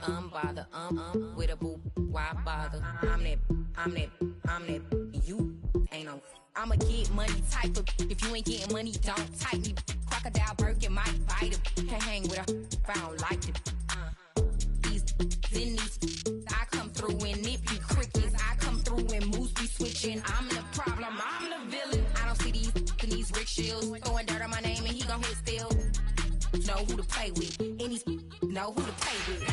Unbothered, with a boo, why bother? I'm that, you ain't no. I'm a get money type of, if you ain't getting money, don't type me. Crocodile Birkin might bite him. Can't hang with her if I don't like it. These, I come through and nip you crickets. I come through and moose be switching. I'm the problem, I'm the villain. I don't see these rickshaws throwing dirt on my name and he gon' hit still. Know who to play with, and these know who to play with.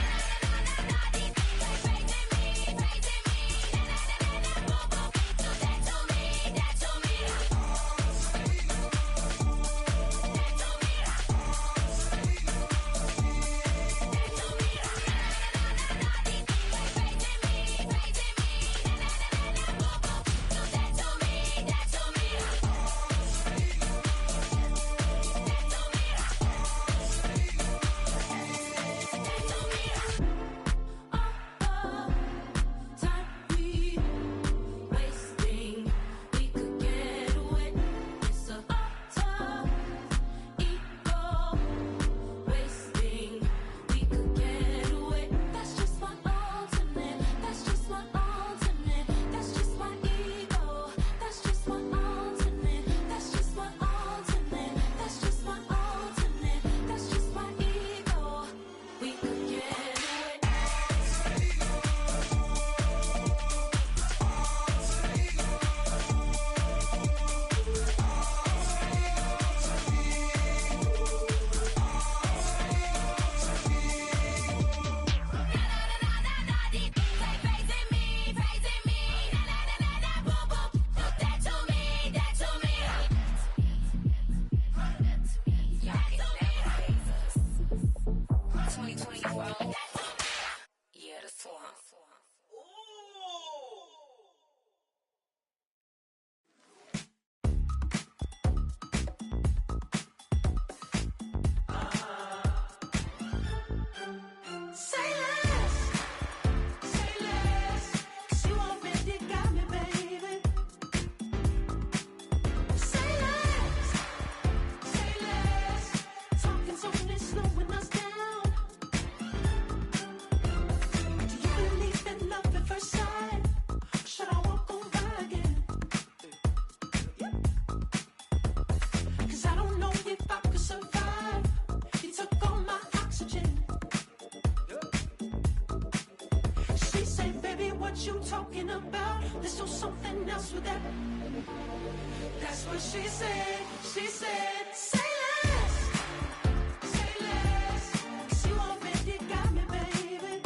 You talking about? Let's do something else with that. That's what she said. She said, say less. Say less. 'Cause you already got me, baby.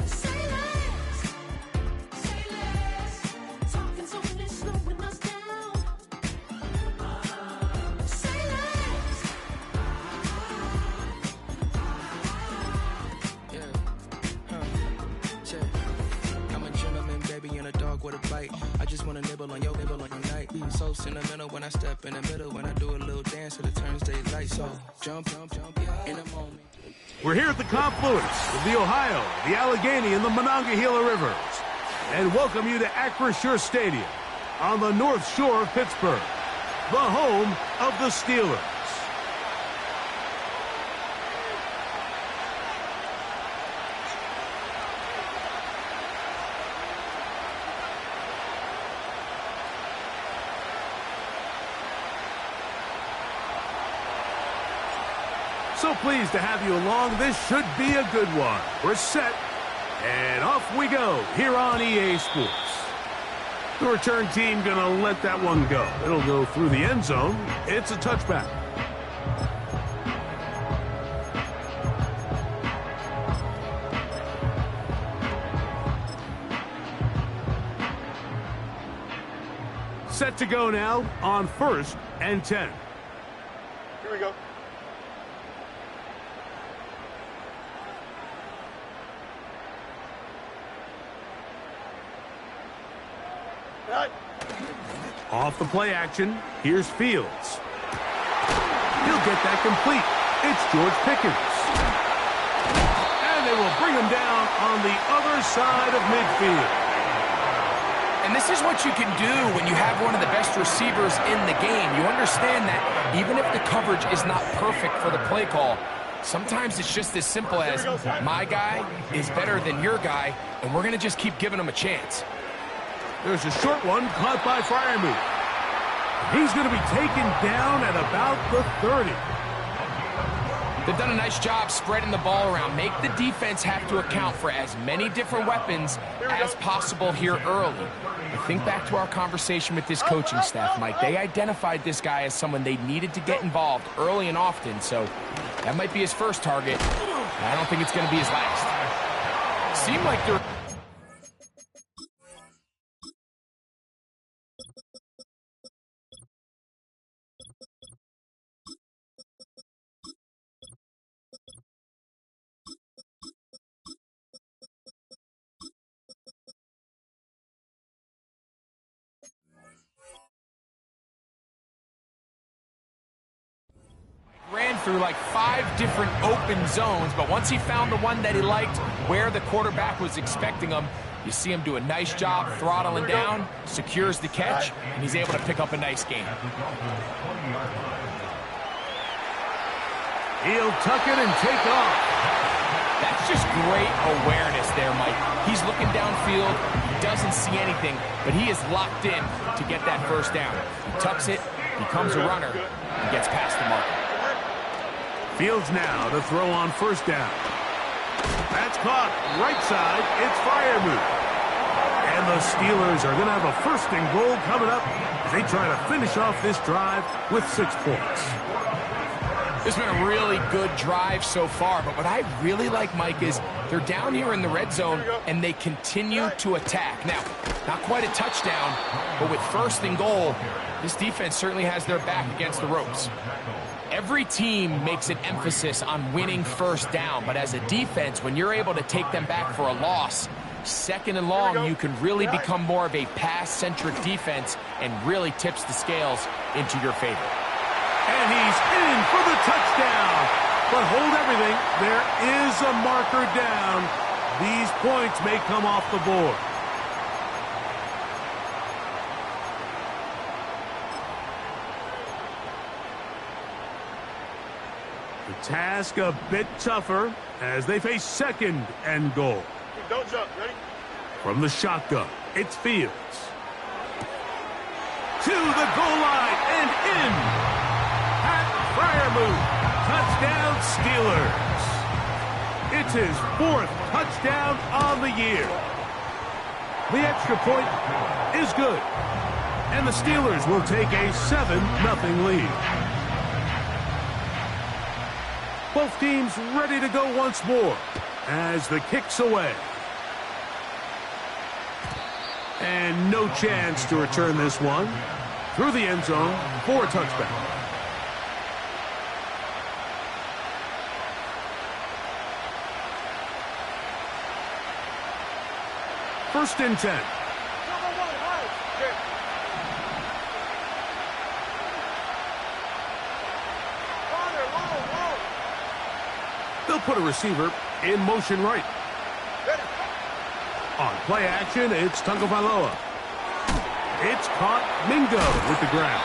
Say less. Say less. Talking's only slowing us down. Say less. I'm a gentleman, baby, and a dog with a bite. I just wanna nibble on your night. So sentimental when I step in the middle. When I do a little dance till it turns daylight. So jump in a moment. We're here at the confluence of the Ohio, the Allegheny, and the Monongahela Rivers, and welcome you to Acrisure Stadium on the North Shore of Pittsburgh, the home of the Steelers. So pleased to have you along. This should be a good one. We're set, and off we go here on EA Sports. The return team gonna let that one go. It'll go through the end zone. It's a touchback. Set to go now on 1st and 10. Here we go. Off the play action, here's Fields. He'll get that complete. It's George Pickens. And they will bring him down on the other side of midfield. And this is what you can do when you have one of the best receivers in the game. You understand that even if the coverage is not perfect for the play call, sometimes it's just as simple as my guy is better than your guy, and we're going to just keep giving him a chance. There's a short one caught by Freiermuth. He's going to be taken down at about the 30. They've done a nice job spreading the ball around. Make the defense have to account for as many different weapons as possible here early. But think back to our conversation with this coaching staff, Mike. They identified this guy as someone they needed to get involved early and often, so that might be his first target. I don't think it's going to be his last. Seemed like they're... ran through like 5 different open zones, but once he found the one that he liked, where the quarterback was expecting him, you see him do a nice job throttling down, secures the catch, and he's able to pick up a nice gain. He'll tuck it and take off. That's just great awareness there, Mike. He's looking downfield, he doesn't see anything, but he is locked in to get that first down. He tucks it, becomes a runner, and gets past the marker. Fields now to throw on first down. That's caught. Right side, it's Freiermuth. And the Steelers are going to have a first and goal coming up as they try to finish off this drive with 6 points. It's been a really good drive so far, but what I really like, Mike, is they're down here in the red zone, and they continue to attack. Now, not quite a touchdown, but with first and goal, this defense certainly has their back against the ropes. Every team makes an emphasis on winning first down, but as a defense, when you're able to take them back for a loss, second and long, you can really become more of a pass-centric defense and really tips the scales into your favor. And he's in for the touchdown. But hold everything. There is a marker down. These points may come off the board. The task a bit tougher as they face second and goal. Don't jump. Ready? From the shotgun, it's Fields. To the goal line and in. Pat Freiermuth, touchdown Steelers. It's his 4th touchdown on the year. The extra point is good. And the Steelers will take a 7-0 lead. Both teams ready to go once more as the kick's away. And no chance to return this one. Through the end zone for a touchback. First and 10. They'll put a receiver in motion right. On play action, it's Tagovailoa. It's caught. Mingo with the grab.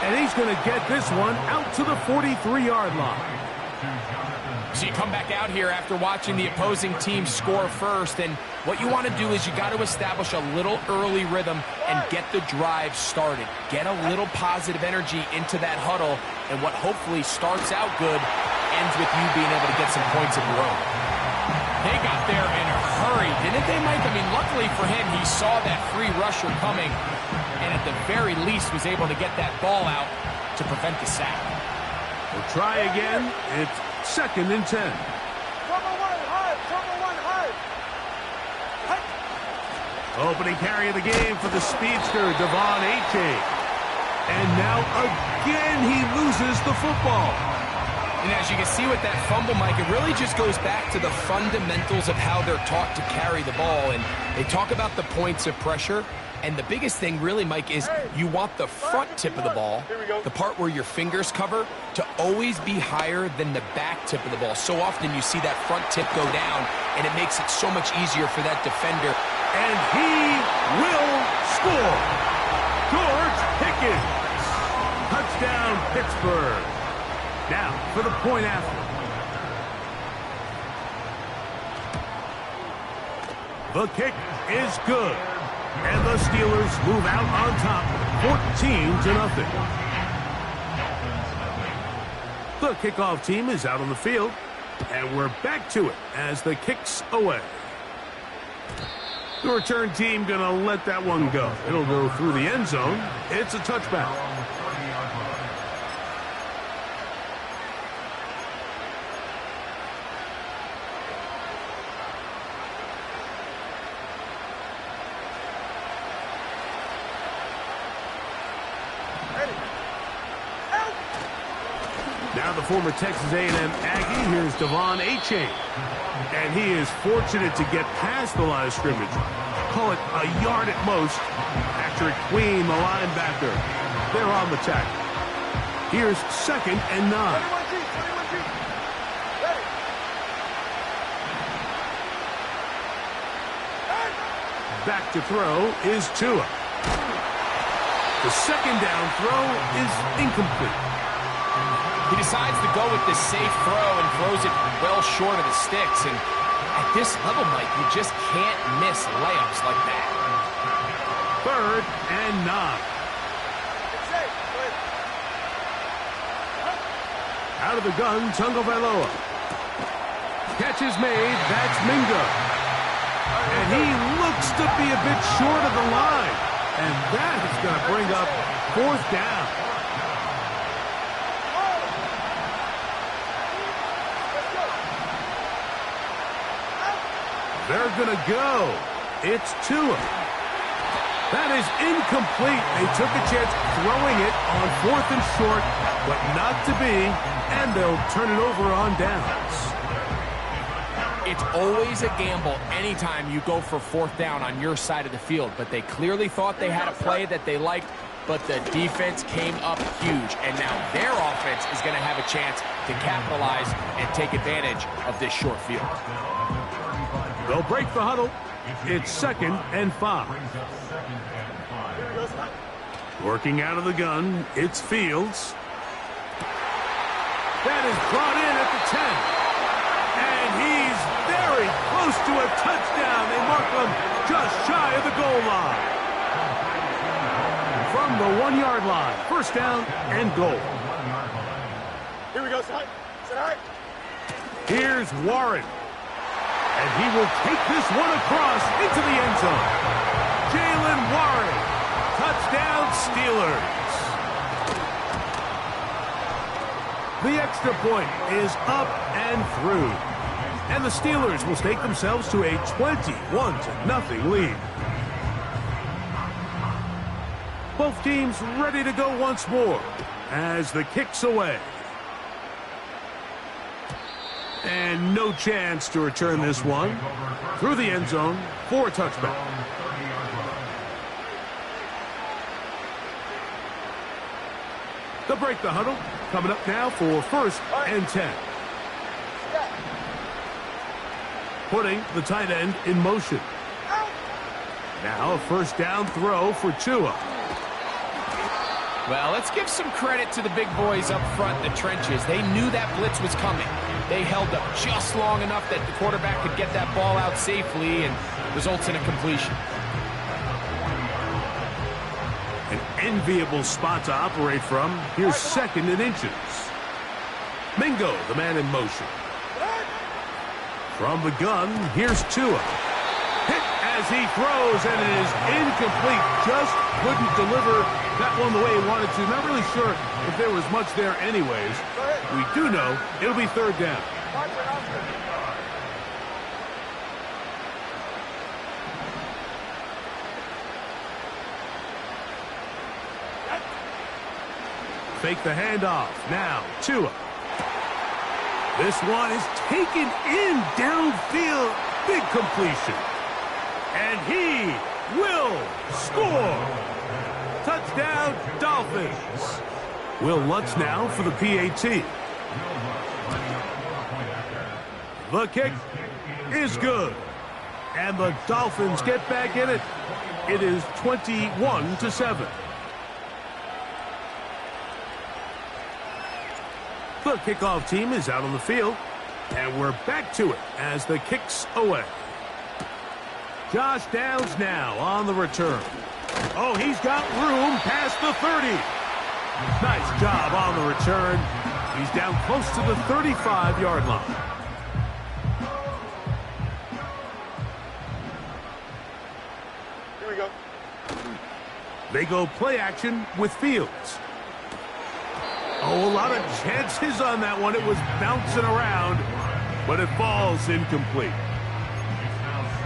And he's going to get this one out to the 43-yard line. So you come back out here after watching the opposing team score first, and what you want to do is you got to establish a little early rhythm and get the drive started. Get a little positive energy into that huddle, and what hopefully starts out good ends with you being able to get some points of your own. They got there in a hurry, didn't they, Mike? I mean, luckily for him, he saw that free rusher coming, and at the very least was able to get that ball out to prevent the sack. We'll try again. It's second and 10. Opening carry of the game for the speedster, Devon Achane. And now again he loses the football. And as you can see with that fumble, Mike, it really just goes back to the fundamentals of how they're taught to carry the ball. And they talk about the points of pressure. And the biggest thing really, Mike, is you want the front tip of the ball, the part where your fingers cover, to always be higher than the back tip of the ball. So often you see that front tip go down, and it makes it so much easier for that defender. And he will score. George Pickens. Touchdown, Pittsburgh. Now for the point after. The kick is good. And the Steelers move out on top, 14-0. The kickoff team is out on the field, and we're back to it as the kick's away. The return team going to let that one go. It'll go through the end zone. It's a touchback. Now the former Texas A&M Aggie, here's Devon Achane. And he is fortunate to get past the line of scrimmage. Call it a yard at most. Patrick Queen, the linebacker. They're on the tackle. Here's 2nd and 9. Back to throw is Tua. The 2nd down throw is incomplete. He decides to go with this safe throw and throws it well short of the sticks. And at this level, Mike, you just can't miss layups like that. 3rd and 9. Out of the gun, Tagovailoa. Catch is made. That's Mingo. And he looks to be a bit short of the line. And that is going to bring up 4th down. They're going to go. It's Tua. That is incomplete. They took a chance throwing it on 4th and short, but not to be, and they'll turn it over on downs. It's always a gamble anytime you go for 4th down on your side of the field, but they clearly thought they had a play that they liked, but the defense came up huge, and now their offense is going to have a chance to capitalize and take advantage of this short field. They'll break the huddle. It's 2nd and 5. Working out of the gun, it's Fields. That is brought in at the 10. And he's very close to a touchdown. They mark him just shy of the goal line. From the 1-yard line, 1st down and goal. Here we go, son. Sit high. Here's Warren. And he will take this one across into the end zone. Jalen Warren. Touchdown, Steelers. The extra point is up and through. And the Steelers will stake themselves to a 21-0 lead. Both teams ready to go once more as the kick's away. And no chance to return this one through the end zone for a touchback. They'll break the huddle. Coming up now for 1st and 10. Putting the tight end in motion. Now a 1st down throw for Tua. Well, let's give some credit to the big boys up front in the trenches. They knew that blitz was coming. They held up just long enough that the quarterback could get that ball out safely and results in a completion. An enviable spot to operate from. Here's 2nd and inches. Mingo, the man in motion. From the gun, here's Tua. Hit as he throws, and it is incomplete. Just couldn't deliver that one the way he wanted to. Not really sure if there was much there anyways. We do know it'll be 3rd down. Fake the handoff. Now, Tua. This one is taken in downfield. Big completion. And he will score. Touchdown, Dolphins. Will Lutz now for the PAT. The kick is good. And the Dolphins get back in it. It is 21-7. The kickoff team is out on the field. And we're back to it as the kick's away. Josh Downs now on the return. Oh, he's got room past the 30. Nice job on the return. He's down close to the 35-yard line. Here we go. They go play action with Fields. Oh, a lot of chances on that one. It was bouncing around, but it falls incomplete.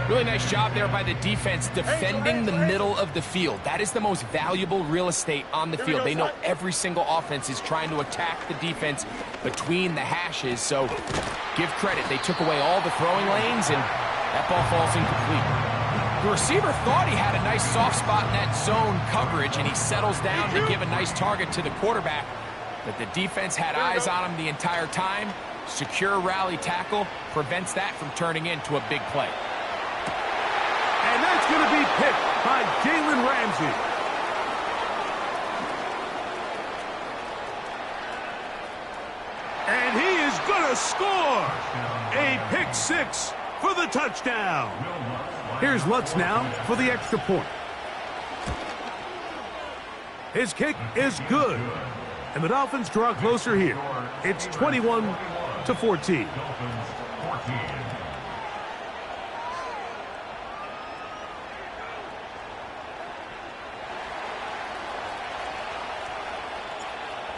Really nice job there by the defense defending the middle of the field. That is the most valuable real estate on the field. They know every single offense is trying to attack the defense between the hashes, so give credit. They took away all the throwing lanes, and that ball falls incomplete. The receiver thought he had a nice soft spot in that zone coverage, and he settles down to give a nice target to the quarterback, but the defense had eyes on him the entire time. Secure rally tackle prevents that from turning into a big play. And that's going to be picked by Jalen Ramsey. And he is going to score. A pick six for the touchdown. Here's Lutz now for the extra point. His kick is good. And the Dolphins draw closer here. It's 21-14.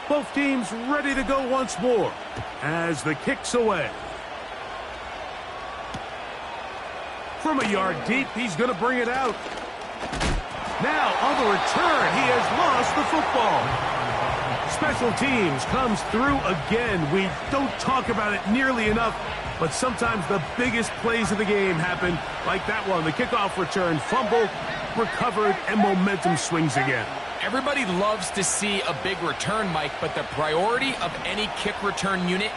Both teams ready to go once more as the kick's away. From a yard deep, he's going to bring it out. Now, on the return, he has lost the football. Special teams comes through again. We don't talk about it nearly enough, but sometimes the biggest plays of the game happen like that one. The kickoff return, fumble, recovered, and momentum swings again. Everybody loves to see a big return, Mike, but the priority of any kick return unit,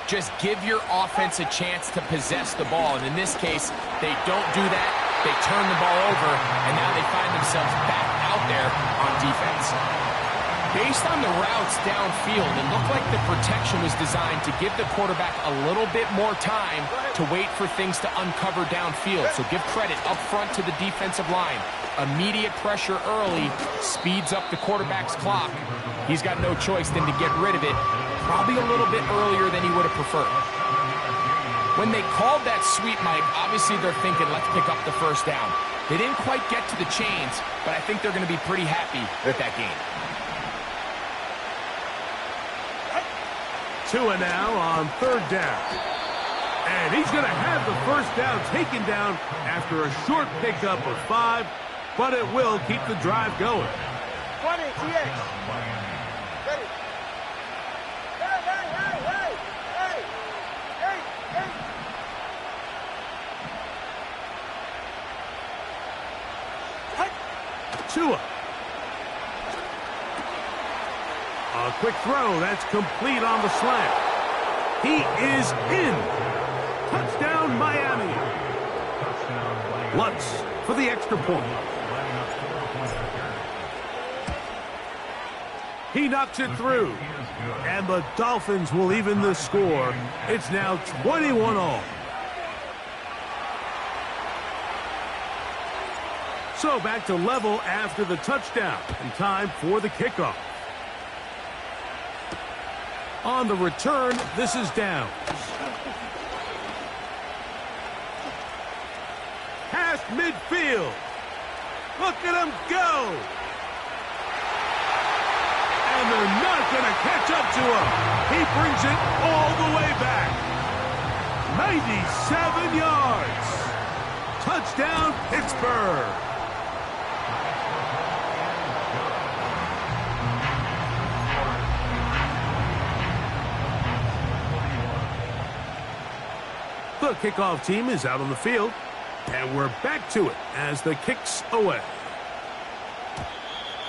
just give your offense a chance to possess the ball. And in this case, they don't do that. They turn the ball over, and now they find themselves back out there on defense. Based on the routes downfield, it looked like the protection was designed to give the quarterback a little bit more time to wait for things to uncover downfield. So give credit up front to the defensive line. Immediate pressure early speeds up the quarterback's clock. He's got no choice than to get rid of it, probably a little bit earlier than he would have preferred. When they called that sweep, Mike, obviously they're thinking, let's pick up the first down. They didn't quite get to the chains, but I think they're going to be pretty happy with that game. Tua now on third down. And he's going to have the first down taken down after a short pickup of 5, but it will keep the drive going. 20, TX. Ready. Tua. A quick throw. That's complete on the slant. He is in. Touchdown, Miami. Lutz for the extra point. He knocks it through. And the Dolphins will even the score. It's now 21-all. So back to level after the touchdown. And time for the kickoff. On the return, this is Downs. Past midfield. Look at him go. And they're not going to catch up to him. He brings it all the way back. 97 yards. Touchdown, Pittsburgh. The kickoff team is out on the field. And we're back to it as the kick's away.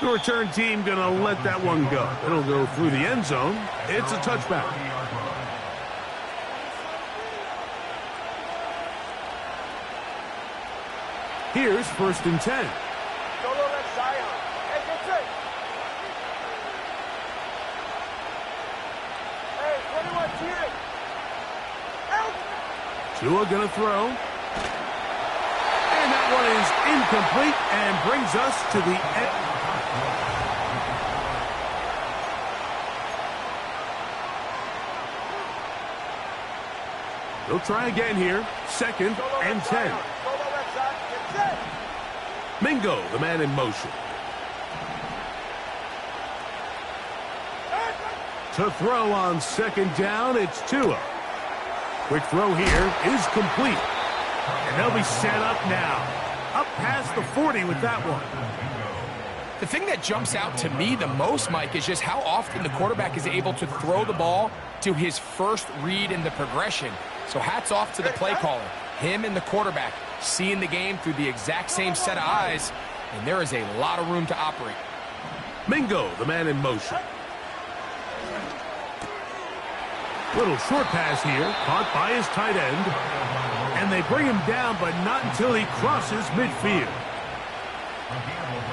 The return team going to let that one go. It'll go through the end zone. It's a touchback. Here's 1st and 10. Tua going to throw. And that one is incomplete and brings us to the end. They'll try again here. 2nd and 10. Mingo, the man in motion. To throw on 2nd down, it's Tua. Quick throw here is complete. And they'll be set up now. Up past the 40 with that one. The thing that jumps out to me the most, Mike, is just how often the quarterback is able to throw the ball to his first read in the progression. So hats off to the play caller. Him and the quarterback seeing the game through the exact same set of eyes, and there is a lot of room to operate. Mingo, the man in motion. Little short pass here, caught by his tight end. And they bring him down, but not until he crosses midfield.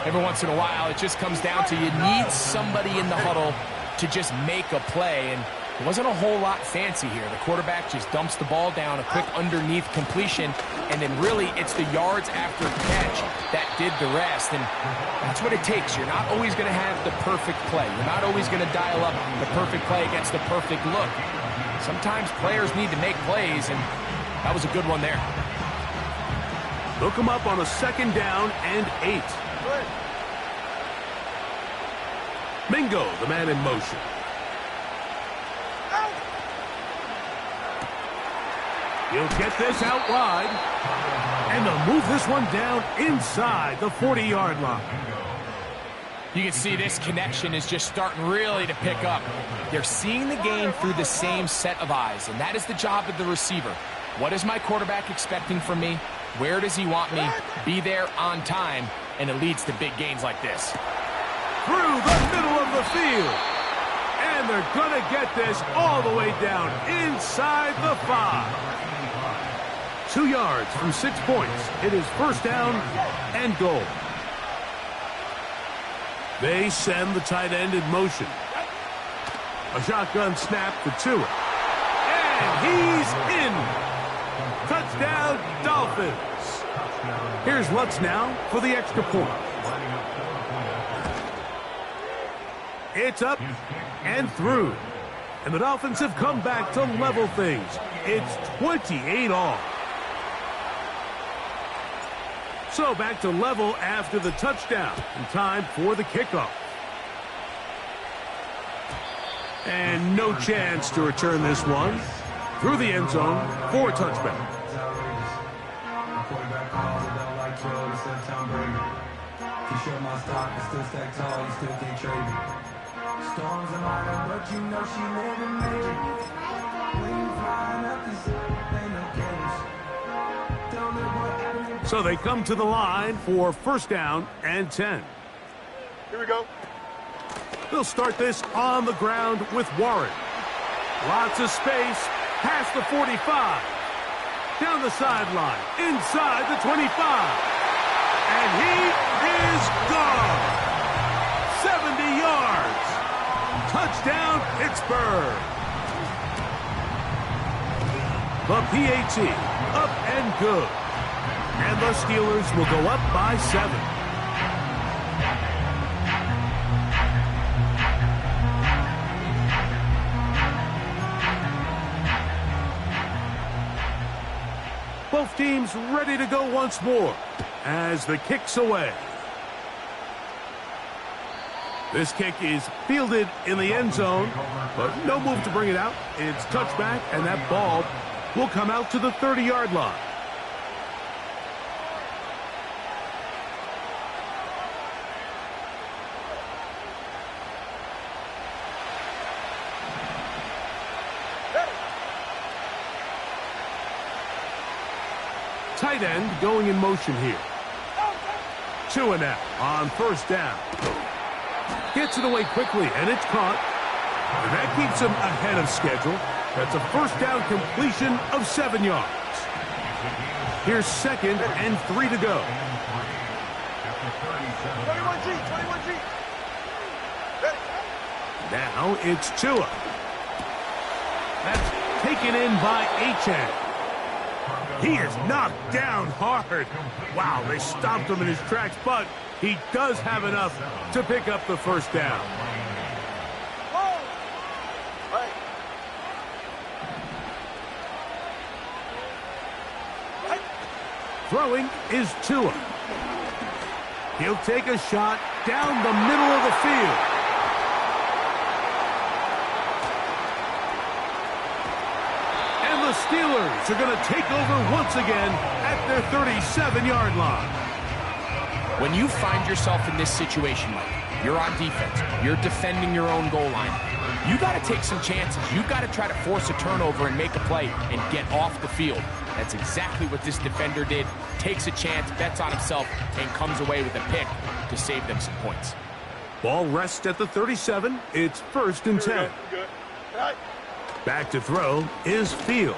Every once in a while, it just comes down to you need somebody in the huddle to just make a play. And it wasn't a whole lot fancy here. The quarterback just dumps the ball down, a quick underneath completion, and then really it's the yards after catch that did the rest. And that's what it takes. You're not always going to have the perfect play. You're not always going to dial up the perfect play against the perfect look. Sometimes players need to make plays, and that was a good one there. Look him up on a 2nd down and 8. Mingo, the man in motion. He'll get this out wide. And they'll move this one down inside the 40-yard line. You can see this connection is just starting really to pick up. They're seeing the game through the same set of eyes, and that is the job of the receiver. What is my quarterback expecting from me? Where does he want me? Be there on time, and it leads to big gains like this. Through the middle of the field. And they're going to get this all the way down inside the 5. 2 yards from 6 points. It is 1st down and goal. They send the tight end in motion. A shotgun snap for Tua. And he's in. Touchdown, Dolphins. Here's Lutz now for the extra point. It's up and through. And the Dolphins have come back to level things. It's 28 all. So back to level after the touchdown. And time for the kickoff. And no chance to return this one. Through the end zone for a touchback. So they come to the line for 1st down and 10. Here we go. They'll start this on the ground with Warren. Lots of space past the 45. Down the sideline, inside the 25. And he is gone. 70 yards. Touchdown, Pittsburgh. The PAT, up and good. And the Steelers will go up by 7. Both teams ready to go once more as the kick's away. This kick is fielded in the end zone, but no move to bring it out. It's touchback, and that ball will come out to the 30-yard line. tight end going in motion here. Tua now on first down. Gets it away quickly, and it's caught. And that keeps him ahead of schedule. That's a first down completion of 7 yards. Here's 2nd and 3 to go. 21G, 21G. Now it's Tua. That's taken in by Achane. He is knocked down hard. Wow, they stopped him in his tracks, but he does have enough to pick up the first down. Throwing is Tua. He'll take a shot down the middle of the field. And the Steelers are going to take over once again at their 37-yard line. When you find yourself in this situation, Mike, you're on defense, you're defending your own goal line, you got to take some chances. You got to try to force a turnover and make a play and get off the field. That's exactly what this defender did. Takes a chance, bets on himself, and comes away with a pick to save them some points. Ball rests at the 37. It's 1st and 10. Back to throw is Fields.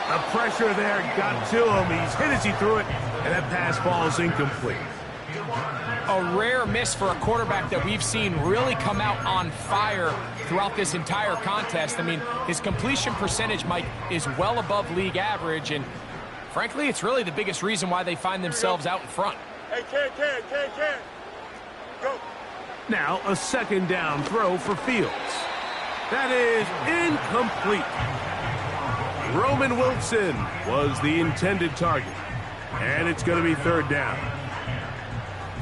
The pressure there got to him. He's hit as he threw it, and that pass falls incomplete. A rare miss for a quarterback that we've seen really come out on fire throughout this entire contest. I mean, his completion percentage, Mike, is well above league average, and frankly, it's really the biggest reason why they find themselves out in front. Hey, can. Go. Now a 2nd down throw for Fields. That is incomplete. Roman Wilson was the intended target, and it's going to be 3rd down.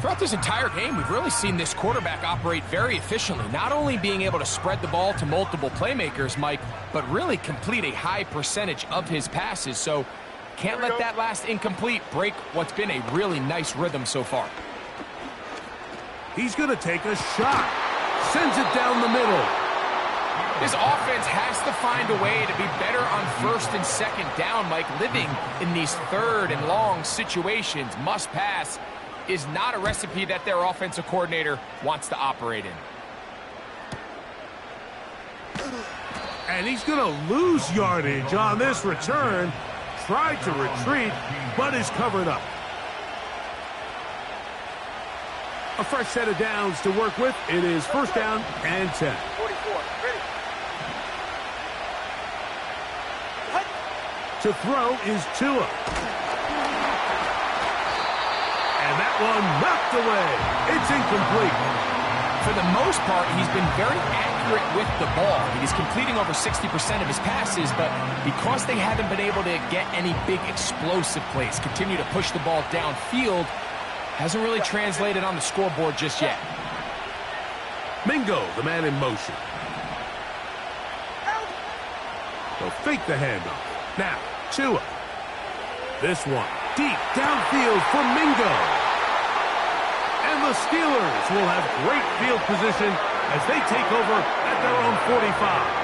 Throughout this entire game, we've really seen this quarterback operate very efficiently, not only being able to spread the ball to multiple playmakers, Mike, but really complete a high percentage of his passes. So can't let that last incomplete break what's been a really nice rhythm so far. He's going to take a shot. Sends it down the middle. This offense has to find a way to be better on 1st and 2nd down, Mike. Living in these 3rd and long situations, must pass, is not a recipe that their offensive coordinator wants to operate in. And he's going to lose yardage on this return. Tried to retreat, but is covered up. A fresh set of downs to work with. It is 1st down and 10. 44, ready. To throw is Tua. And that one knocked away. It's incomplete. For the most part, he's been very accurate with the ball. He's completing over 60% of his passes, but because they haven't been able to get any big explosive plays, continue to push the ball downfield, hasn't really translated on the scoreboard just yet. Mingo, the man in motion. They'll fake the handoff. Now, Tua. This one deep downfield for Mingo. And the Steelers will have great field position as they take over at their own 45.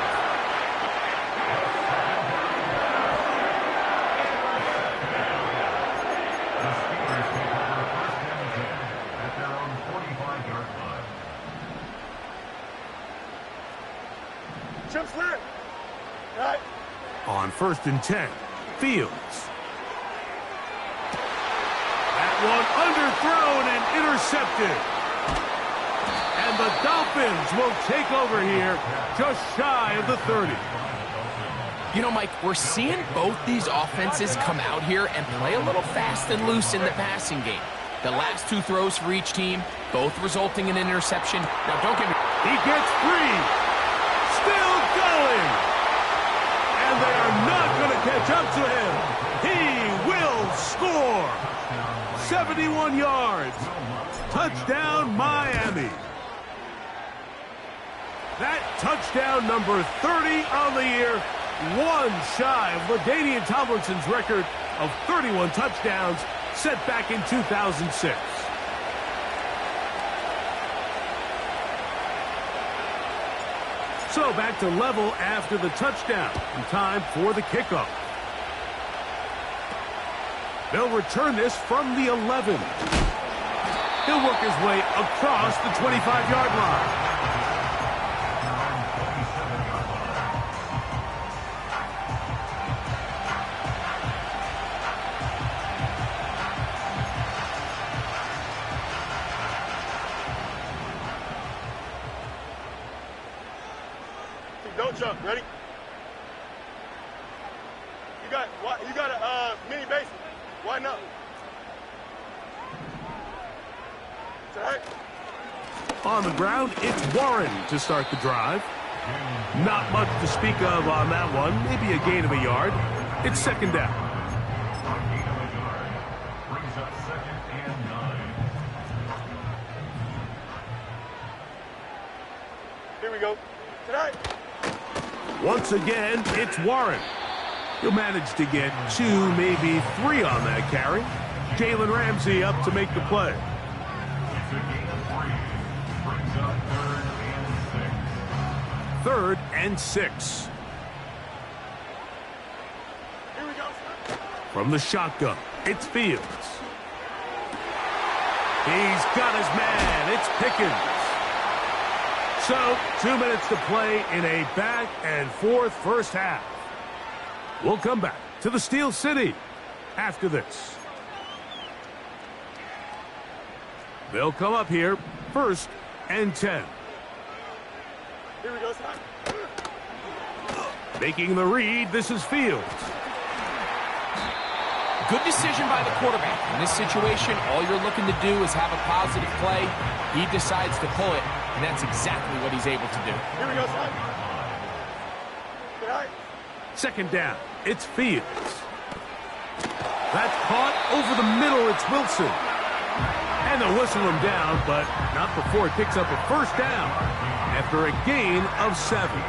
Jump slant. Right. On 1st and 10, Fields. That one underthrown and intercepted. And the Dolphins will take over here just shy of the 30. You know, Mike, we're seeing both these offenses come out here and play a little fast and loose in the passing game. The last 2 throws for each team, both resulting in an interception. Now, don't get me... He gets free. Still going. And they are not going to catch up to him. He will score. 71 yards. Touchdown, Miami. That touchdown number 30 on the year, one shy of LaDainian Tomlinson's record of 31 touchdowns set back in 2006. So back to level after the touchdown, and time for the kickoff. They'll return this from the 11. He'll work his way across the 25-yard line. Don't jump. Ready? You got a mini base. Why not? It's all right. On the ground, it's Warren to start the drive. Not much to speak of on that one. Maybe a gain of a yard. It's second down. Brings up 2nd and 9. Here we go. Tonight. Once again, it's Warren. He'll manage to get 2, maybe 3 on that carry. Jalen Ramsey up to make the play. It's a gain of 3. Brings up 3rd and 6. Here we go. From the shotgun, it's Fields. He's got his man. It's Pickens. So, 2 minutes to play in a back-and-forth first half. We'll come back to the Steel City after this. They'll come up here, 1st and 10. Here we go, son. Making the read, this is Fields. Good decision by the quarterback. In this situation, all you're looking to do is have a positive play. He decides to pull it, and that's exactly what he's able to do. Here we go, son. All right. Second down, it's Fields. That's caught over the middle, it's Wilson. And they'll whistle him down, but not before he picks up a first down after a gain of 7.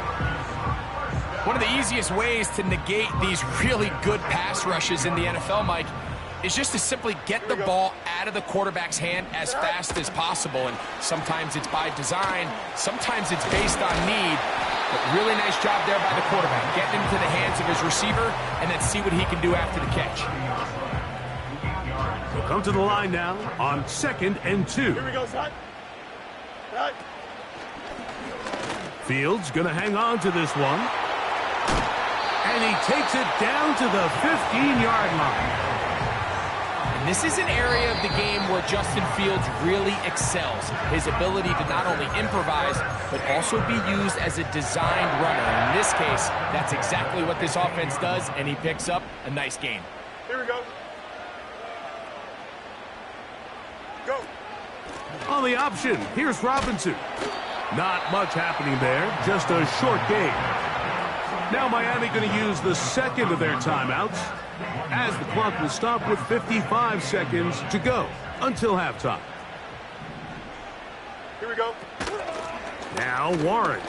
One of the easiest ways to negate these really good pass rushes in the NFL, Mike, is just to simply get the ball out of the quarterback's hand as fast as possible. And sometimes it's by design, sometimes it's based on need. But really nice job there by the quarterback, getting into the hands of his receiver, and then see what he can do after the catch. We'll come to the line now on 2nd and 2. Here we go, son. All right. Fields going to hang on to this one. And he takes it down to the 15-yard line. And this is an area of the game where Justin Fields really excels. His ability to not only improvise, but also be used as a designed runner. And in this case, that's exactly what this offense does, and he picks up a nice gain. Here we go. Go. On the option, here's Robinson. Not much happening there, just a short gain. Now Miami going to use the second of their timeouts as the clock will stop with 55 seconds to go until halftime. Here we go. Now Warren.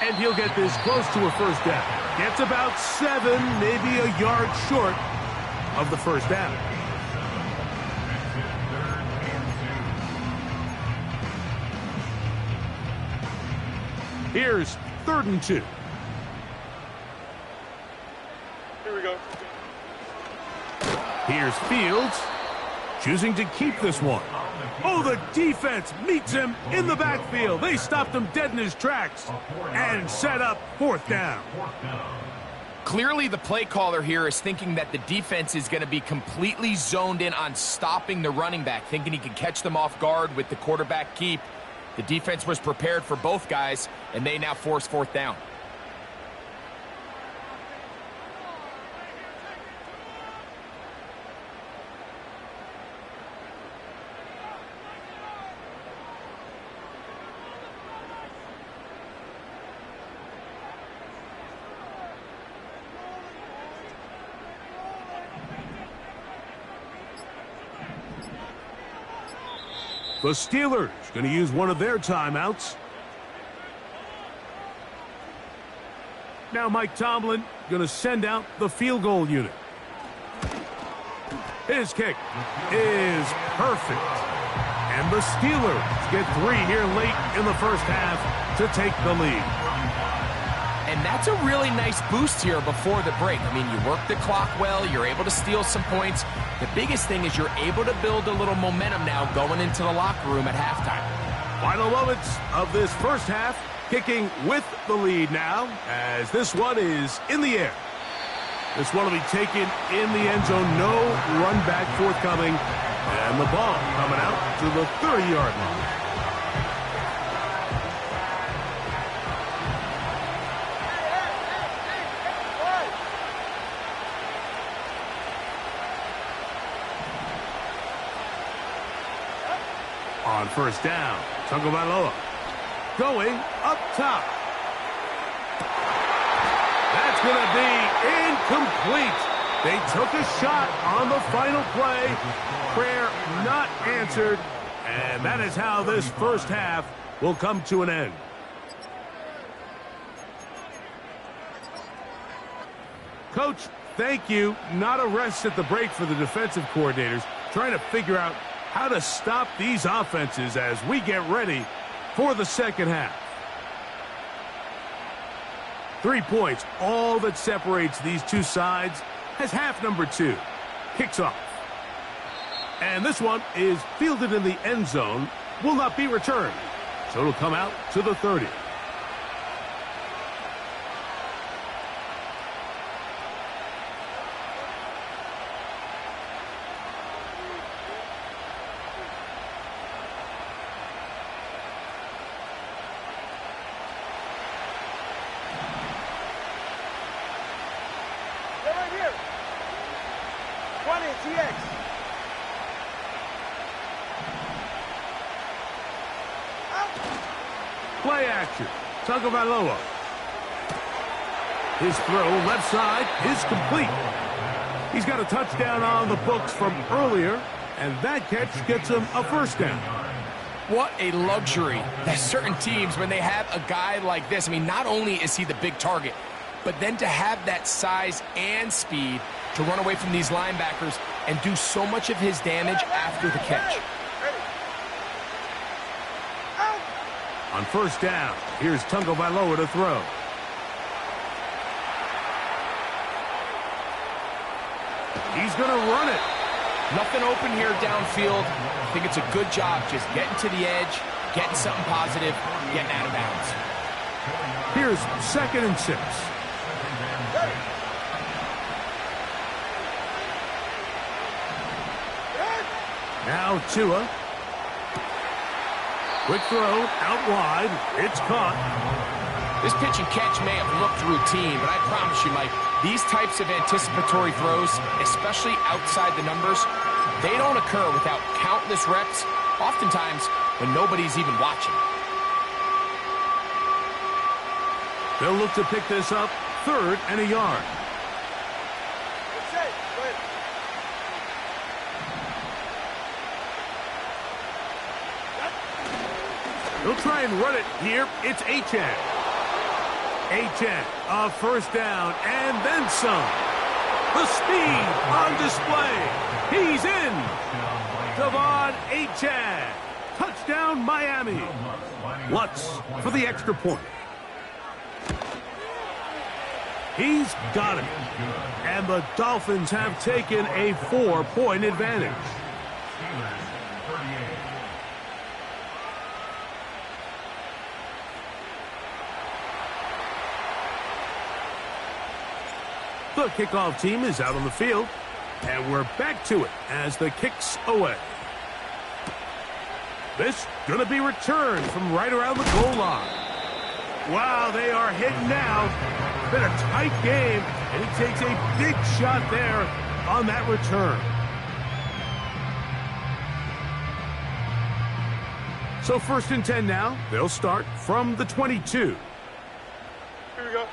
And he'll get this close to a first down. Gets about 7, maybe a yard short of the first down. Here's 3rd and 2. Here we go. Here's Fields, choosing to keep this one. Oh, the defense meets him in the backfield. They stopped him dead in his tracks and set up 4th down. Clearly, the play caller here is thinking that the defense is going to be completely zoned in on stopping the running back, thinking he can catch them off guard with the quarterback keep. The defense was prepared for both guys, and they now force 4th down. The Steelers going to use one of their timeouts. Now Mike Tomlin going to send out the field goal unit. His kick is perfect. And the Steelers get 3 here late in the first half to take the lead. And that's a really nice boost here before the break. I mean, you work the clock well, you're able to steal some points. The biggest thing is you're able to build a little momentum now going into the locker room at halftime. Final moments of this first half, kicking with the lead now, as this one is in the air. This one will be taken in the end zone, no run back forthcoming, and the ball coming out to the 30-yard line. On first down, Tagovailoa going up top. That's going to be incomplete. They took a shot on the final play. Prayer not answered. And that is how this first half will come to an end. Coach, thank you. Not a rest at the break for the defensive coordinators, trying to figure out how to stop these offenses as we get ready for the second half. 3 points, all that separates these two sides, as half number 2 kicks off. And this one is fielded in the end zone, will not be returned. So it'll come out to the 30. Play action. Tagovailoa. His throw left side is complete. He's got a touchdown on the books from earlier, and that catch gets him a first down. What a luxury. There's certain teams, when they have a guy like this, I mean, not only is he the big target, but then to have that size and speed to run away from these linebackers and do so much of his damage after the catch. On first down, here's Tagovailoa to throw. He's going to run it. Nothing open here downfield. I think it's a good job just getting to the edge, getting something positive, getting out of bounds. Here's 2nd and 6. Now Tua. Quick throw, out wide. It's caught. This pitch and catch may have looked routine, but I promise you, Mike, these types of anticipatory throws, especially outside the numbers, they don't occur without countless reps, oftentimes when nobody's even watching. They'll look to pick this up, 3rd and a yard. They'll try and run it here. It's Achane. Achane, a first down, and then some. The speed on display. He's in. Devon Achane. Touchdown, Miami. Lutz for the extra point. He's got it. And the Dolphins have taken a 4-point advantage. The kickoff team is out on the field, and we're back to it as the kick's away. This going to be returned from right around the goal line. Wow, they are hitting now. Been a tight game, and he takes a big shot there on that return. So 1st and 10 now. They'll start from the 22. Here we go.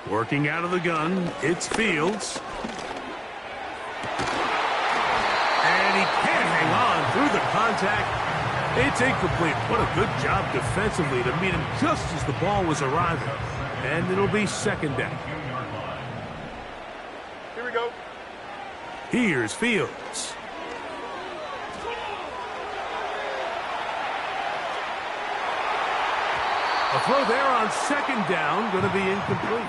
Working out of the gun, it's Fields. And he can't hang on through the contact. It's incomplete. What a good job defensively to meet him just as the ball was arriving. And it'll be 2nd down. Here we go. Here's Fields. A throw there on second down, going to be incomplete.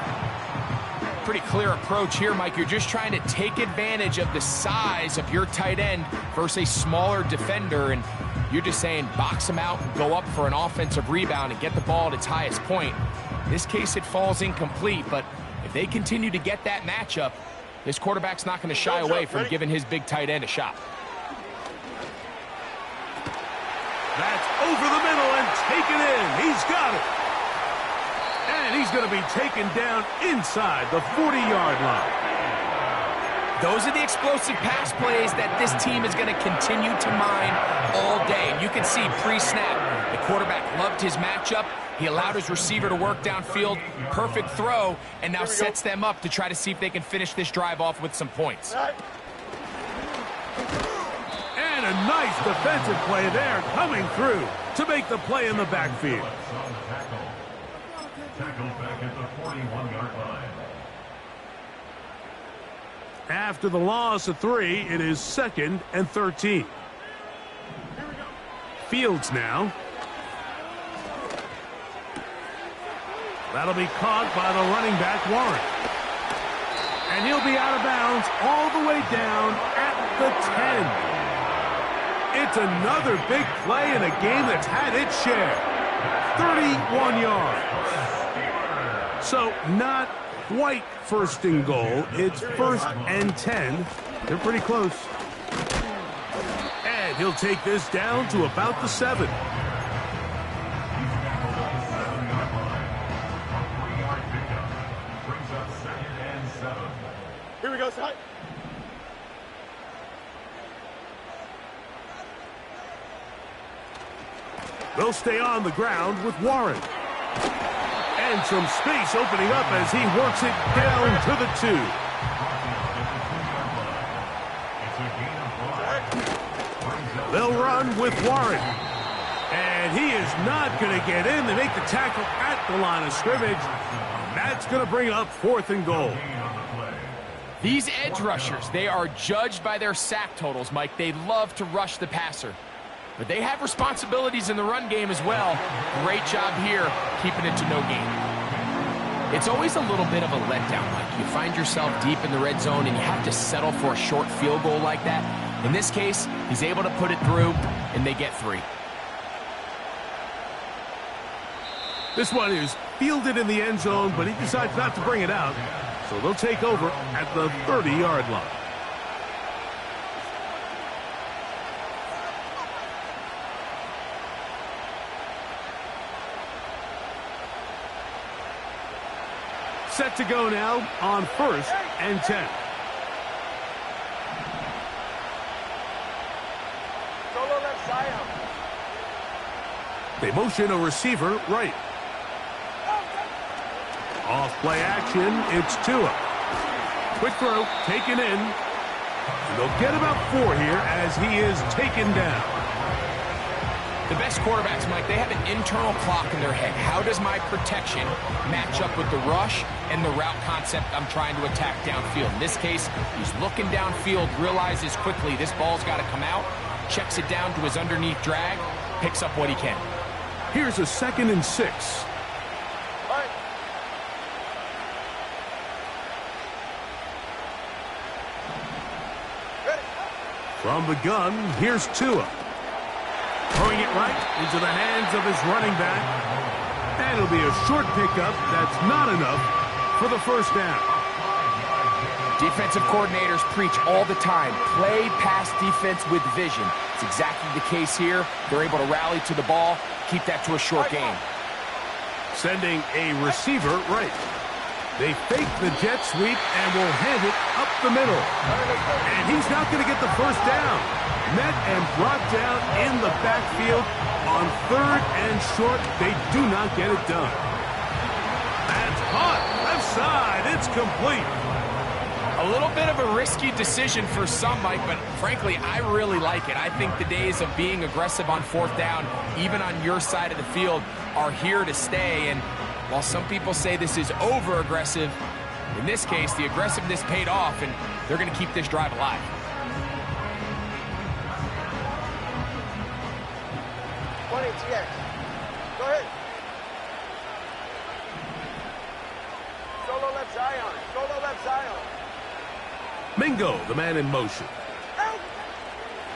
Pretty clear approach here, Mike. You're just trying to take advantage of the size of your tight end versus a smaller defender, and you're just saying box him out, go up for an offensive rebound, and get the ball at its highest point. In this case, it falls incomplete, but if they continue to get that matchup, this quarterback's not going to shy away from giving his big tight end a shot. That's over the middle and taken in. He's got it. And he's going to be taken down inside the 40-yard line. Those are the explosive pass plays that this team is going to continue to mine all day. And you can see pre-snap, the quarterback loved his matchup. He allowed his receiver to work downfield. Perfect throw, and now sets them up to try to see if they can finish this drive off with some points. And a nice defensive play there coming through to make the play in the backfield. Tackle back at the 41-yard line. After the loss of 3, it is 2nd and 13. Fields now. That'll be caught by the running back, Warren. And he'll be out of bounds all the way down at the 10. It's another big play in a game that's had its share. 31 yards. So not quite first and goal. It's 1st and 10. They're pretty close. And he'll take this down to about the 7. Here we go, side. They'll stay on the ground with Warren. And some space opening up as he works it down to the 2. They'll run with Warren. And he is not going to get in. They make the tackle at the line of scrimmage. That's going to bring up 4th and goal. These edge rushers, they are judged by their sack totals, Mike. They love to rush the passer. But they have responsibilities in the run game as well. Great job here, keeping it to no gain. It's always a little bit of a letdown, Mike. You find yourself deep in the red zone and you have to settle for a short field goal like that. In this case, he's able to put it through, and they get 3. This one is fielded in the end zone, but he decides not to bring it out. So they'll take over at the 30-yard line. Set to go now on 1st and 10. Solo left side. They motion a receiver right. Off play action, it's Tua. Quick throw, taken in. And they'll get about 4 here as he is taken down. The best quarterbacks, Mike, they have an internal clock in their head. How does my protection match up with the rush and the route concept I'm trying to attack downfield? In this case, he's looking downfield, realizes quickly this ball's got to come out, checks it down to his underneath drag, picks up what he can. Here's a 2nd and 6. From the gun, here's Tua. Throwing it right into the hands of his running back. And it'll be a short pickup that's not enough for the 1st down. Defensive coordinators preach all the time, play pass defense with vision. It's exactly the case here. They're able to rally to the ball, keep that to a short game. Sending a receiver right. They fake the jet sweep and will hand it up the middle. And he's not going to get the 1st down. Met and brought down in the backfield on 3rd and short. They do not get it done. That's hot. Left side. It's complete. A little bit of a risky decision for some, Mike, but frankly, I really like it. I think the days of being aggressive on 4th down, even on your side of the field, are here to stay. And while some people say this is over-aggressive, in this case, the aggressiveness paid off, and they're going to keep this drive alive. TX. Go ahead. Mingo, the man in motion.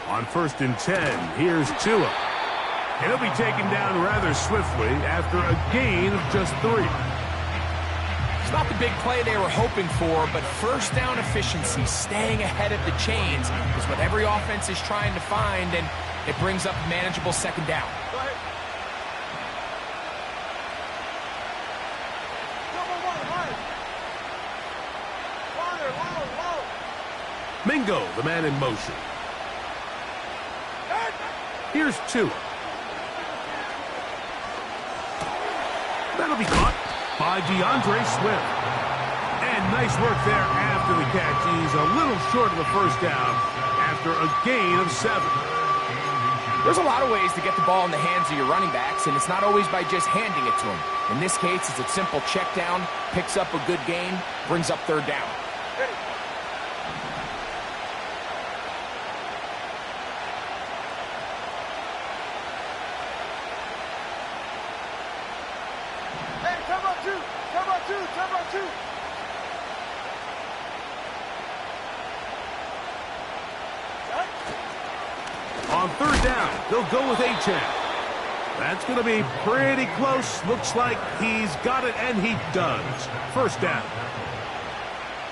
On 1st and 10, here's Tua. And he'll be taken down rather swiftly after a gain of just 3. It's not the big play they were hoping for, but first down efficiency, staying ahead of the chains, is what every offense is trying to find, and it brings up a manageable 2nd down. Mingo, the man in motion. Here's Tua. That'll be caught by DeAndre Swift. And nice work there after the catch. He's a little short of the first down after a gain of 7. There's a lot of ways to get the ball in the hands of your running backs, and it's not always by just handing it to them. In this case, it's a simple check down, picks up a good gain, brings up 3rd down. On 3rd down, they'll go with Achane. That's going to be pretty close. Looks like he's got it, and he does. 1st down.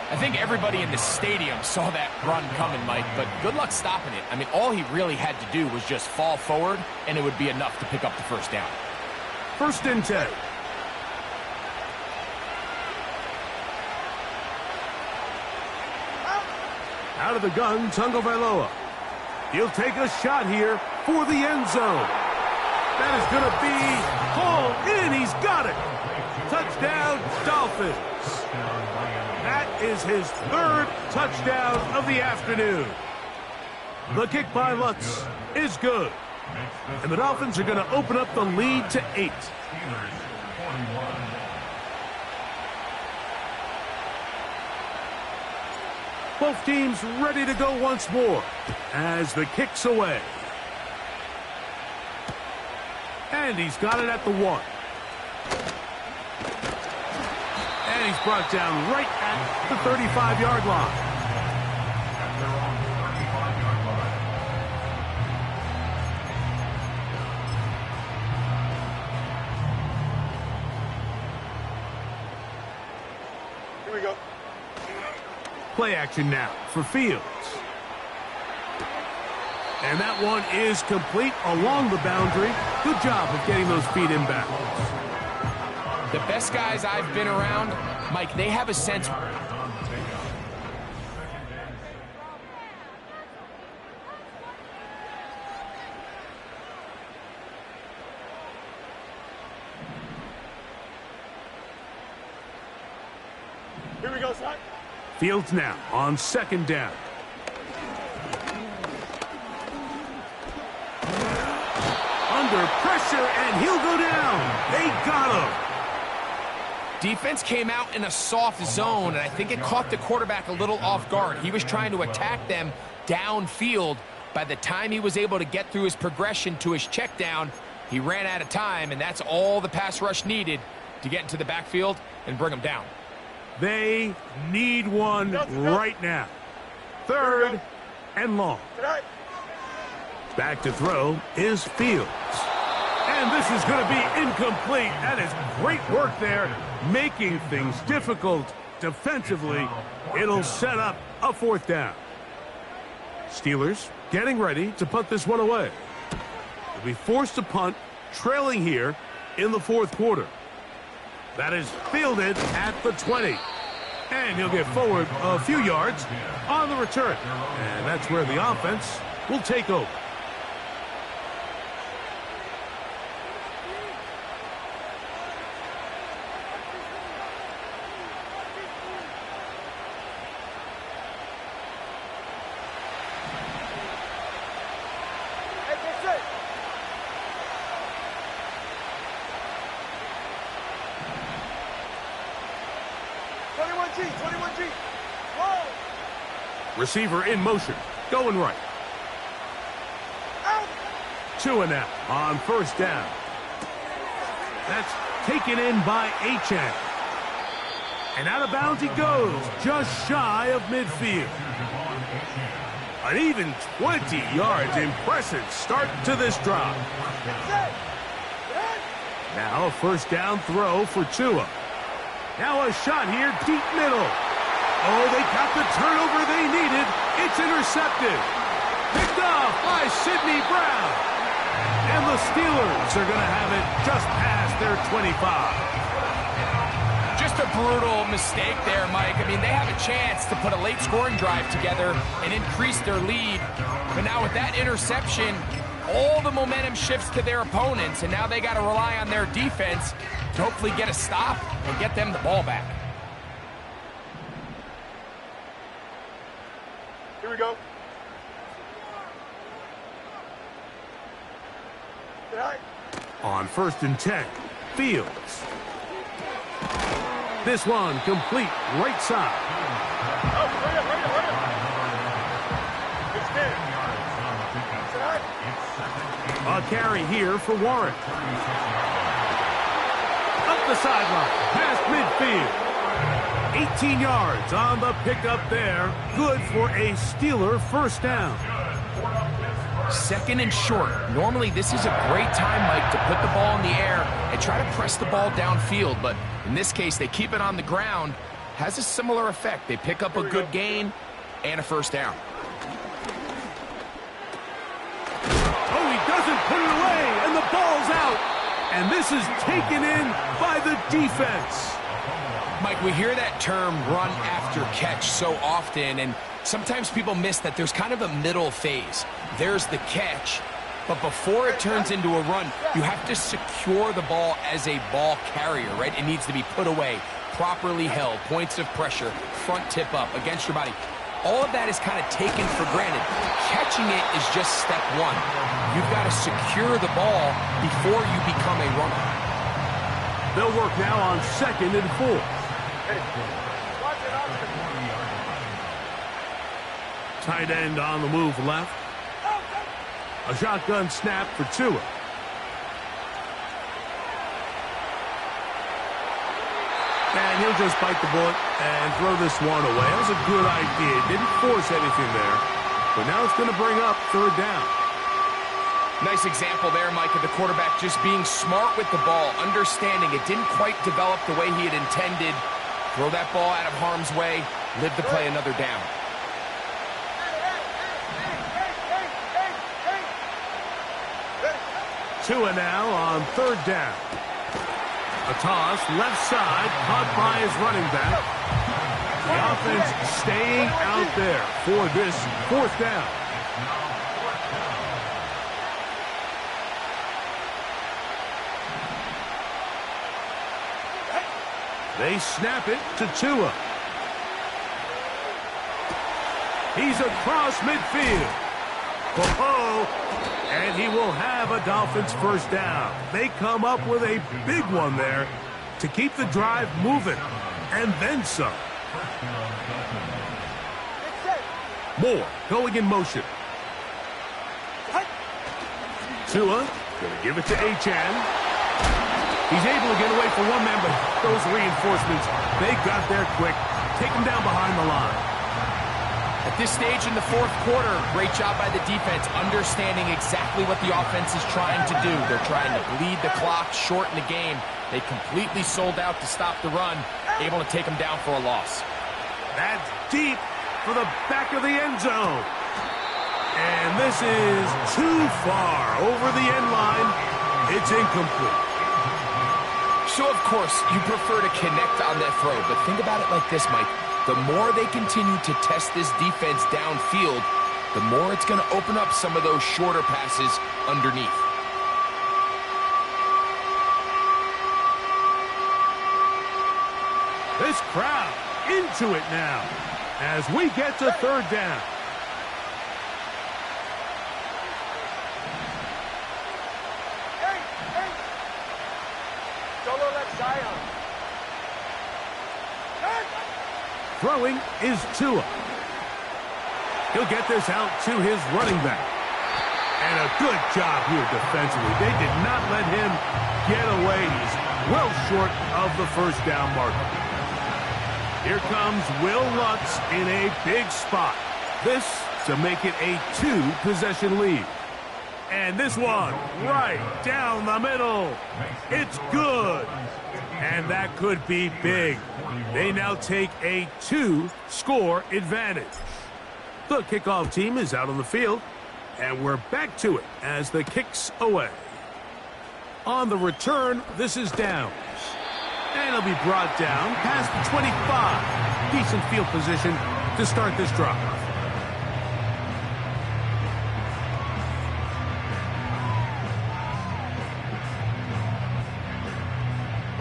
I think everybody in the stadium saw that run coming, Mike, but good luck stopping it. I mean, all he really had to do was just fall forward, and it would be enough to pick up the 1st down. 1st and 10. Out of the gun, Tagovailoa. He'll take a shot here for the end zone. That is going to be hauled in. He's got it. Touchdown, Dolphins. That is his 3rd touchdown of the afternoon. The kick by Lutz is good. And the Dolphins are going to open up the lead to 8. Both teams ready to go once more as the kick's away. And he's got it at the 1. And he's brought down right at the 35-yard line. Here we go. Play action now for Fields. And that one is complete along the boundary. Good job of getting those feet inbound. The best guys I've been around, Mike, they have a sense. Here we go, son. Fields now on 2nd down. Under pressure, and he'll go down. They got him. Defense came out in a soft zone, and I think it caught the quarterback a little off guard. He was trying to attack them downfield. By the time he was able to get through his progression to his check down, he ran out of time, and that's all the pass rush needed to get into the backfield and bring him down. They need one right now. 3rd and long. Back to throw is Fields. And this is going to be incomplete. That is great work there, making things difficult defensively. It'll set up a 4th down. Steelers getting ready to punt this one away. They'll be forced to punt, trailing here in the 4th quarter. That is fielded at the 20. And he'll get forward a few yards on the return. And that's where the offense will take over. Receiver in motion, going right. Tua now on 1st down. That's taken in by Achane. And out of bounds he goes, just shy of midfield. An even 20 yards. Impressive start to this drive. Now a first down throw for Tua. Now a shot here, deep middle. Oh, they got the turnover they needed. It's intercepted. Picked off by Sidney Brown. And the Steelers are going to have it just past their 25. Just a brutal mistake there, Mike. I mean, they have a chance to put a late scoring drive together and increase their lead. But now with that interception, all the momentum shifts to their opponents, and now they got to rely on their defense to hopefully get a stop and get them the ball back. Here we go. On 1st and 10, Fields. This one complete right side. Oh, hurry up. It's A carry here for Warren. Up the sideline, past midfield. 18 yards on the pickup there. Good for a Steeler first down. 2nd and short. Normally, this is a great time, Mike, to put the ball in the air and try to press the ball downfield. But in this case, they keep it on the ground. Has a similar effect. They pick up a good gain and a first down. Oh, he doesn't put it away, and the ball's out. And this is taken in by the defense. Mike, we hear that term run after catch so often, and sometimes people miss that there's kind of a middle phase. There's the catch, but before it turns into a run, you have to secure the ball as a ball carrier, right? It needs to be put away, properly held, points of pressure, front tip up against your body. All of that is kind of taken for granted. Catching it is just step one. You've got to secure the ball before you become a runner. They'll work now on 2nd and 4. Tight end on the move left. A shotgun snap for Tua. And he'll just bite the bullet and throw this one away. That was a good idea. Didn't force anything there. But now it's going to bring up 3rd down. Nice example there, Mike, of the quarterback just being smart with the ball, understanding it didn't quite develop the way he had intended. Throw that ball out of harm's way, live to play another down. Tua now on 3rd down. A toss, left side, caught by his running back. The offense staying out there for this 4th down. They snap it to Tua. He's across midfield. And he will have a Dolphins first down. They come up with a big one there to keep the drive moving. And then some. Moore going in motion. Tua going to give it to Achane. He's able to get away for one man, but those reinforcements, they got there quick. Take him down behind the line. At this stage in the 4th quarter, great job by the defense, understanding exactly what the offense is trying to do. They're trying to bleed the clock, shorten the game. They completely sold out to stop the run, able to take them down for a loss. That's deep for the back of the end zone. And this is too far over the end line. It's incomplete. So, of course, you prefer to connect on that throw, but think about it like this, Mike. The more they continue to test this defense downfield, the more it's going to open up some of those shorter passes underneath. This crowd into it now as we get to 3rd down. Throwing is Tua. He'll get this out to his running back. And a good job here defensively. They did not let him get away. He's well short of the first down marker. Here comes Will Lutz in a big spot. This to make it a 2-possession lead. And this one right down the middle. It's good. And that could be big. They now take a 2-score advantage. The kickoff team is out on the field. And we're back to it as the kick's away. On the return, this is downs. And it'll be brought down past the 25. Decent field position to start this drive.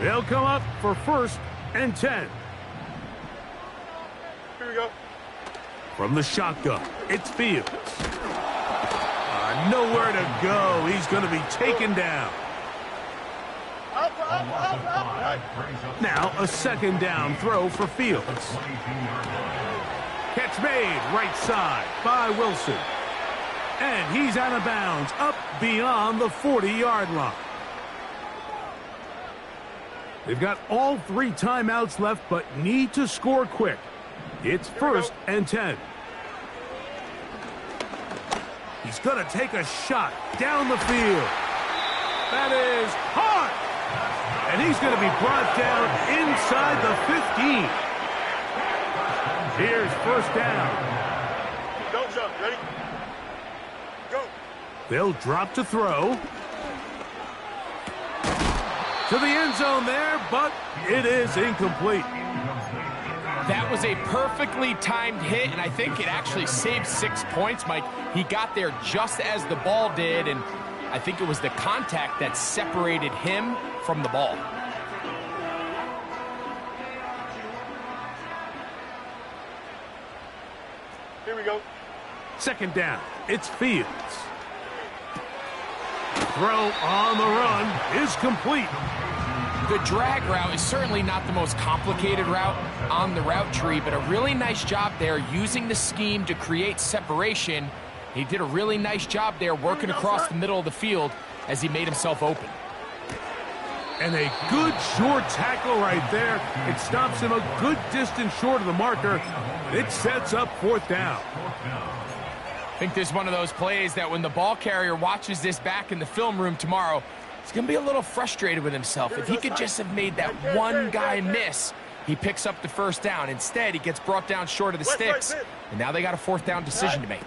They'll come up for 1st and 10. Here we go. From the shotgun, it's Fields. Nowhere to go. He's going to be taken down. Now a 2nd down throw for Fields. Catch made right side by Wilson. And he's out of bounds up beyond the 40-yard line. They've got all 3 timeouts left, but need to score quick. It's 1st and 10. He's going to take a shot down the field. That is hard. And he's going to be brought down inside the 15. Here's 1st down. Don't jump. Ready? Go. They'll drop to throw. To the end zone there, but it is incomplete. That was a perfectly timed hit, and I think it actually saved 6 points, Mike. He got there just as the ball did, and I think it was the contact that separated him from the ball. Here we go. 2nd down. It's Fields. Throw on the run is complete. The drag route is certainly not the most complicated route on the route tree, but a really nice job there using the scheme to create separation. He did a really nice job there working across the middle of the field as he made himself open. And a good short tackle right there. It stops him a good distance short of the marker. It sets up 4th down. I think this is one of those plays that when the ball carrier watches this back in the film room tomorrow, he's going to be a little frustrated with himself. If he could just have made that one guy miss, he picks up the 1st down. Instead, he gets brought down short of the sticks, and now they got a 4th down decision to make.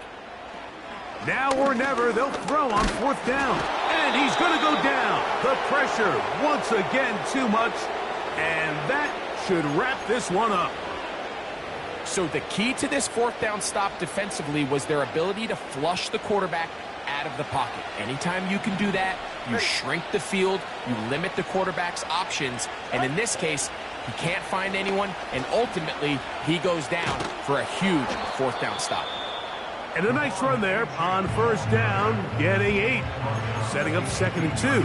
Now or never, they'll throw on 4th down. And he's going to go down. The pressure, once again, too much. And that should wrap this one up. So the key to this 4th down stop defensively was their ability to flush the quarterback out of the pocket. Anytime you can do that, you shrink the field, you limit the quarterback's options, and in this case, he can't find anyone, and ultimately, he goes down for a huge 4th down stop. And a nice run there on 1st down, getting 8. Setting up 2nd and 2.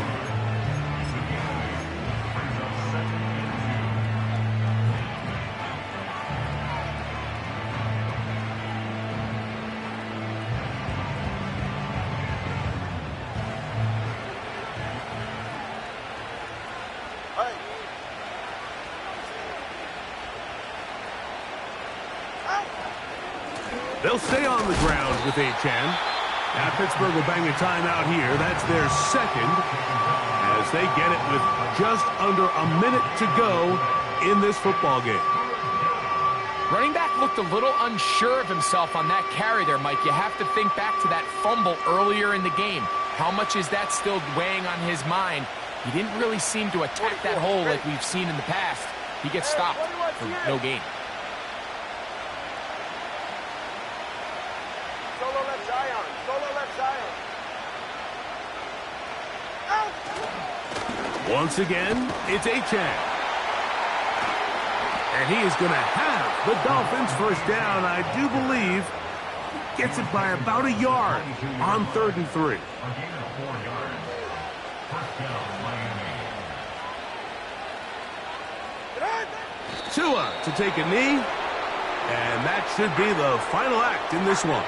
They'll stay on the ground with Achan. Now Pittsburgh will bang a timeout here. That's their 2nd as they get it with just under a minute to go in this football game. Running back looked a little unsure of himself on that carry there, Mike. You have to think back to that fumble earlier in the game. How much is that still weighing on his mind? He didn't really seem to attack that hole like we've seen in the past. He gets stopped for no gain. Once again, it's Achan. And he is going to have the Dolphins 1st down. I do believe gets it by about a yard on 3rd and 3. Tua to take a knee. And that should be the final act in this one.